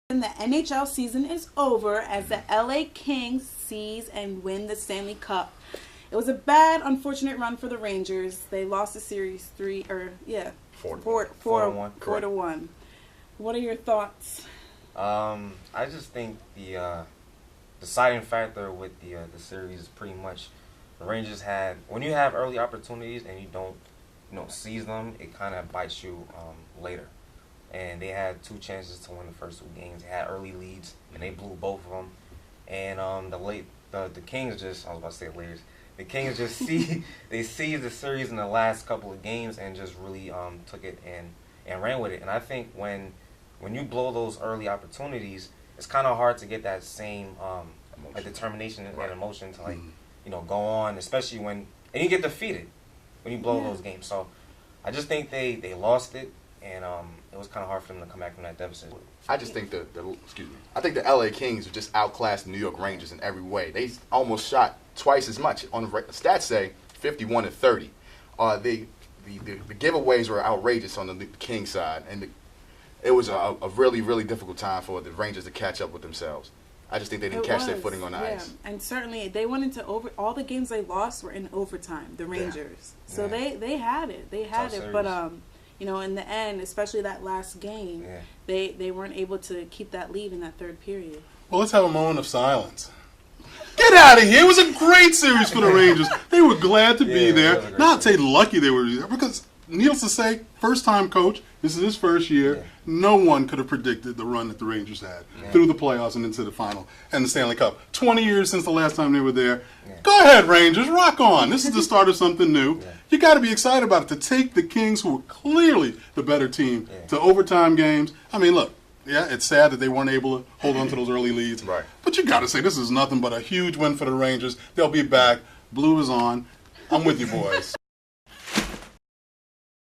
The NHL season is over as the LA Kings seize and win the Stanley Cup. It was a bad, unfortunate run for the Rangers. They lost the series 4-1. What are your thoughts? I just think the deciding factor with the series is pretty much the Rangers had, when you have early opportunities and you don't seize them, it kind of bites you later. And they had 2 chances to win the first 2 games. They had early leads, and they blew both of them. And the Kings just, I was about to say Lakers, the Kings just they seized the series in the last couple of games and just really took it and ran with it. And I think when you blow those early opportunities, it's kind of hard to get that same determination and emotion to go on, especially when you get defeated when you blow those games. So I just think they lost it. And it was kind of hard for them to come back from that deficit. I just think I think the LA Kings have just outclassed the New York Rangers in every way. They almost shot twice as much. On the stats say 51-30. The giveaways were outrageous on the Kings side, and it was a really, really difficult time for the Rangers to catch up with themselves. I just think they didn't catch their footing on the ice. And certainly they went into all the games they lost were in overtime, the Rangers. So they had it. They had Tough it, series. but in the end, especially that last game, they weren't able to keep that lead in that third period. Well, let's have a moment of silence. Get out of here. It was a great series for the Rangers. They were glad to be there. Not say lucky they were there, because needless to say, first-time coach, this is his first year. Yeah. No one could have predicted the run that the Rangers had through the playoffs and into the final and the Stanley Cup. 20 years since the last time they were there. Yeah. Go ahead, Rangers. Rock on. This is the start of something new. Yeah. You got to be excited about it. To take the Kings, who were clearly the better team, to overtime games. I mean, look, it's sad that they weren't able to hold on to those early leads. Right. But you got to say this is nothing but a huge win for the Rangers. They'll be back. Blue is on. I'm with you, boys.